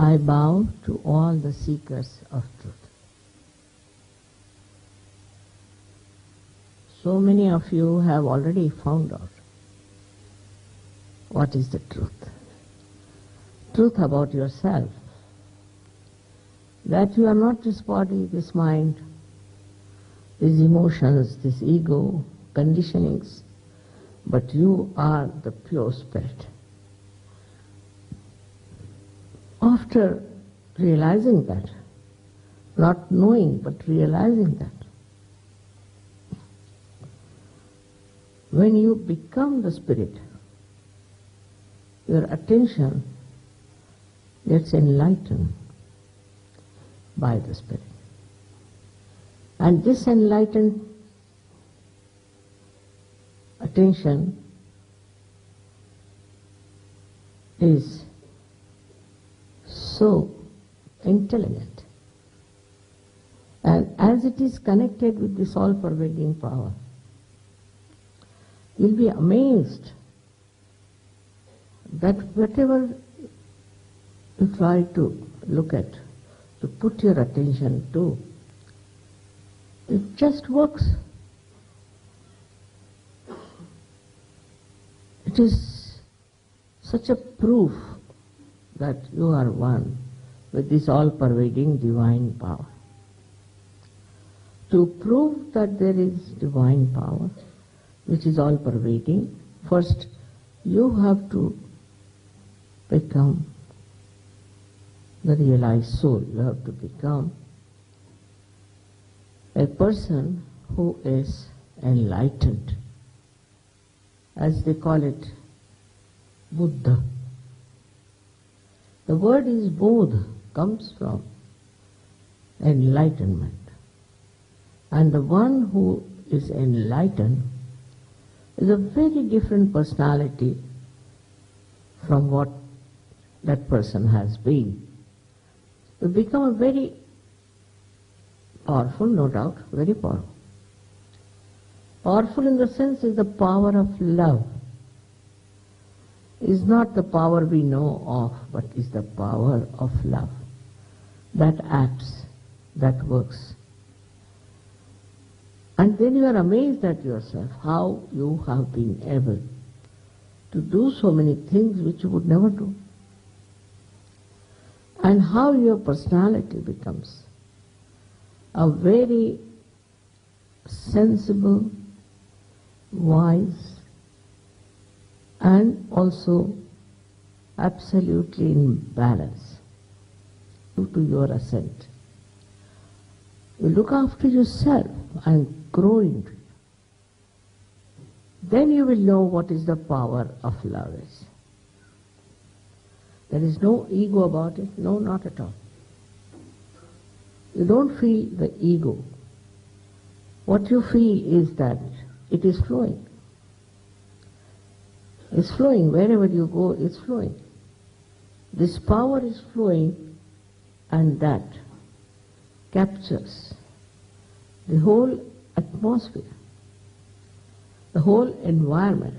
I bow to all the seekers of truth. So many of you have already found out what is the truth. Truth about yourself. That you are not this body, this mind, these emotions, this ego, conditionings, but you are the pure spirit. After realizing that, not knowing but realizing that, when you become the spirit, your attention gets enlightened by the spirit. And this enlightened attention is so intelligent. And as it is connected with this all-pervading power, you'll be amazed that whatever you try to look at, to put your attention to, it just works. It is such a proof that you are one with this all-pervading divine power. To prove that there is divine power, which is all-pervading, first you have to become the realized soul. You have to become a person who is enlightened. As they call it, Buddha. The word is Bodh, comes from enlightenment. And the one who is enlightened is a very different personality from what that person has been. You become a very powerful, no doubt, very powerful. Powerful in the sense is the power of love. Is not the power we know of, but is the power of love that acts, that works. And then you are amazed at yourself, how you have been able to do so many things which you would never do. And how your personality becomes a very sensible, wise, and also absolutely in balance due to your ascent. You look after yourself and grow into it. Then you will know what is the power of love is. There is no ego about it, no, not at all. You don't feel the ego. What you feel is that it is flowing. It's flowing, wherever you go, it's flowing. This power is flowing, and that captures the whole atmosphere, the whole environment.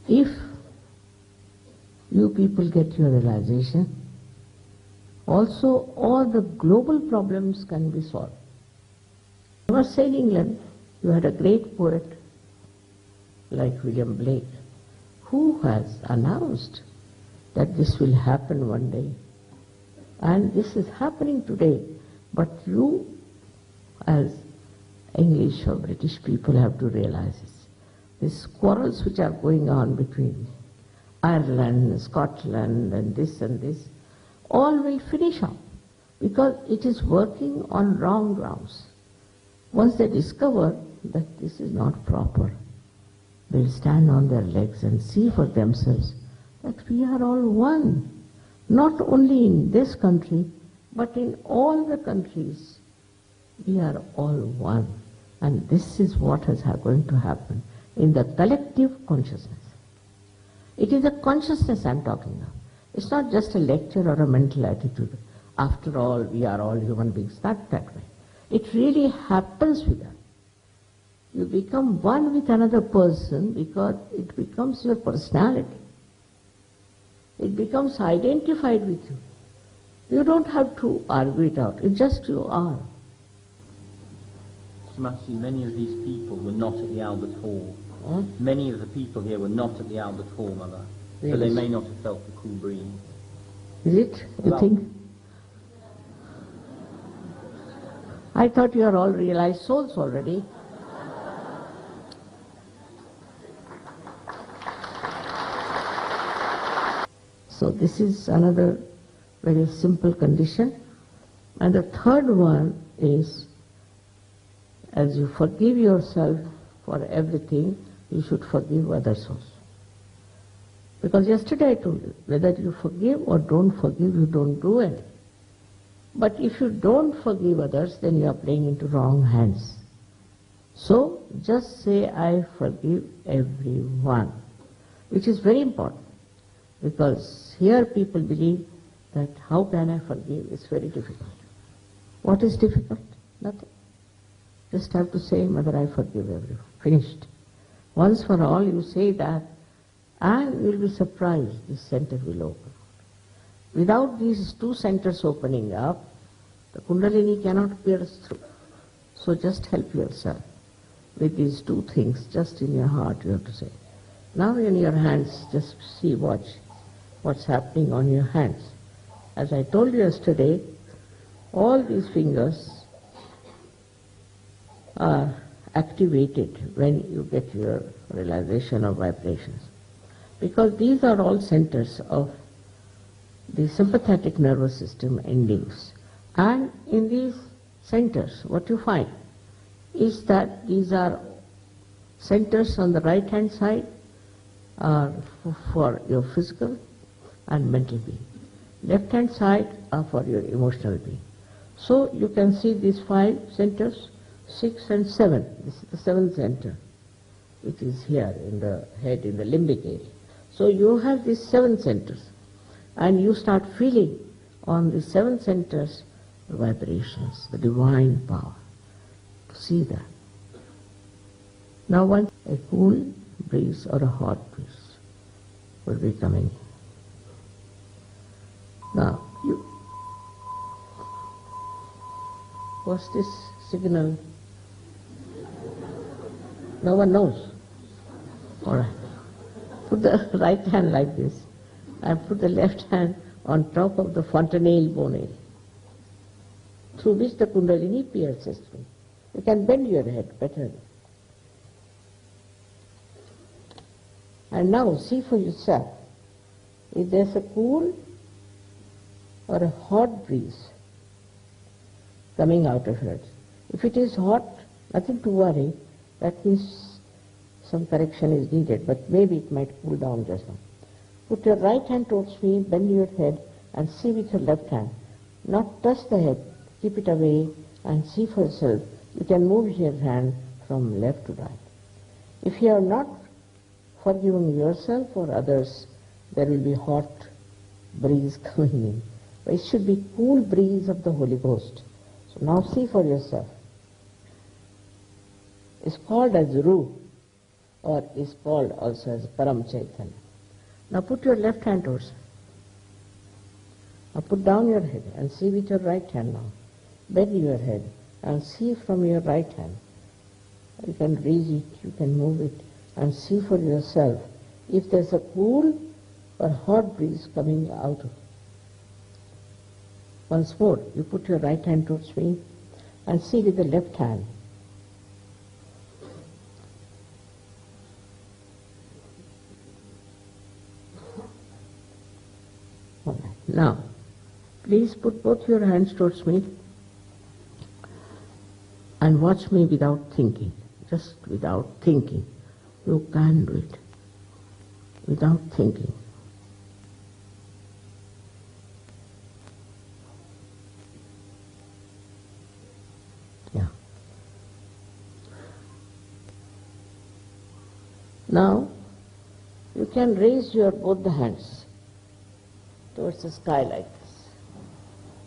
If you people get your realization, also all the global problems can be solved. You must say in England, you had a great poet like William Blake, who has announced that this will happen one day. And this is happening today. But you, as English or British people, have to realize this. These quarrels which are going on between Ireland, Scotland, and this, all will finish up because it is working on wrong grounds. Once they discover that this is not proper, they'll stand on their legs and see for themselves that we are all one. Not only in this country, but in all the countries, we are all one. And this is what is going to happen in the collective consciousness. It is a consciousness I'm talking of. It's not just a lecture or a mental attitude. After all, we are all human beings. Not that way. It really happens with us. You become one with another person because it becomes your personality. It becomes identified with you. You don't have to argue it out. It's just you are. Mataji, many of these people were not at the Albert Hall. Huh? Many of the people here were not at the Albert Hall, Mother. So Really? they may not have felt the cool breeze. Is it? You Well, think? I thought you are all realized souls already. So this is another very simple condition. And the third one is, as you forgive yourself for everything, you should forgive others also. Because yesterday I told you, whether you forgive or don't forgive, you don't do it. But if you don't forgive others, then you are playing into wrong hands. So just say, I forgive everyone, which is very important. Because here people believe that how can I forgive? It's very difficult. What is difficult? Nothing. Just have to say, Mother, I forgive everyone. Finished. Once for all you say that, and you will be surprised, this center will open. Without these two centers opening up, the kundalini cannot pierce through. So just help yourself with these two things, just in your heart you have to say. Now in your hands, just see, watch what's happening on your hands. As I told you yesterday, all these fingers are activated when you get your realization of vibrations. Because these are all centers of the sympathetic nervous system endings. And in these centers, what you find is that these are centers on the right hand side are for your physical and mental being. Left hand side are for your emotional being. So you can see these 5 centers, 6 and 7. This is the 7th center, which is here in the head, in the limbic area. So you have these 7 centers, and you start feeling on the 7 centers the vibrations, the divine power. To see that. Now once a cool breeze or a hot breeze will be coming. Now, what's this signal? No one knows. All right. Put the right hand like this, and put the left hand on top of the fontanelle bone, through which the kundalini pierces through. You can bend your head better. And now see for yourself, if there's a cool or a hot breeze coming out of it. If it is hot, nothing to worry, that means some correction is needed, but maybe it might cool down just now. Put your right hand towards me, bend your head, and see with your left hand. Not touch the head, keep it away, and see for yourself. You can move your hand from left to right. If you are not forgiving yourself or others, there will be hot breeze coming in. But it should be cool breeze of the Holy Ghost. So now see for yourself. It's called as Ru, or is called also as Param Chaitanya. Now put your left hand towards it. Now put down your head and see with your right hand now. Bend your head and see from your right hand. You can raise it, you can move it, and see for yourself if there's a cool or hot breeze coming out of it. Once more, you put your right hand towards me and see with the left hand. All right. Now, please put both your hands towards me and watch me without thinking, just without thinking. You can do it without thinking. Yeah. Now, you can raise your both the hands towards the sky like this.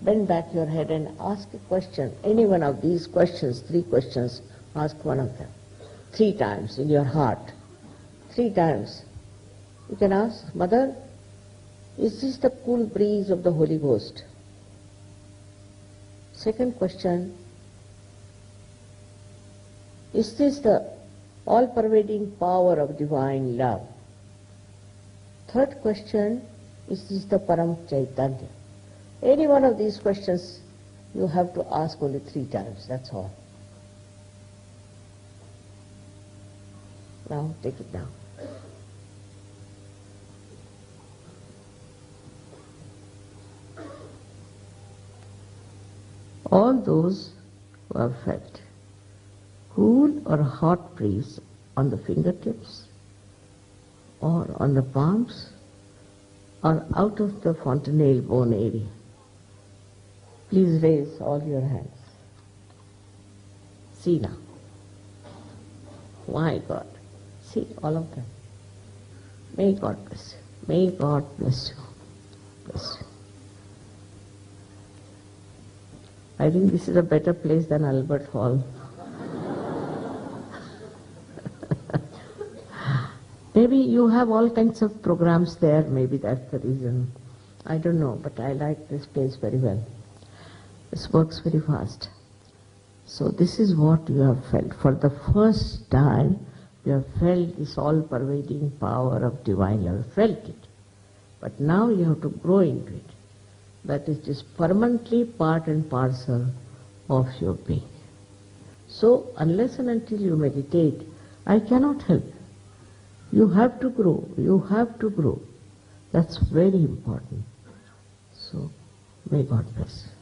Bend back your head and ask a question. Any one of these questions, 3 questions, ask one of them. 3 times in your heart. 3 times. You can ask, Mother, Is this the cool breeze of the Holy Ghost? Second question, is this the all-pervading power of divine love? Third question, is this the Param Chaitanya? Any one of these questions you have to ask only 3 times, that's all. Now, take it down. All those who have felt cool or hot breeze on the fingertips or on the palms or out of the fontanelle bone area, please raise all your hands. See now. My God. See all of them. May God bless you. May God bless you. Bless you. I think this is a better place than Albert Hall. Maybe you have all kinds of programs there, maybe that's the reason. I don't know, but I like this place very well. This works very fast. So this is what you have felt. For the first time, you have felt this all-pervading power of divine love. Felt it. But now you have to grow into it. That is just permanently part and parcel of your being. So unless and until you meditate, I cannot help you. You have to grow. You have to grow. That's very important. So may God bless you.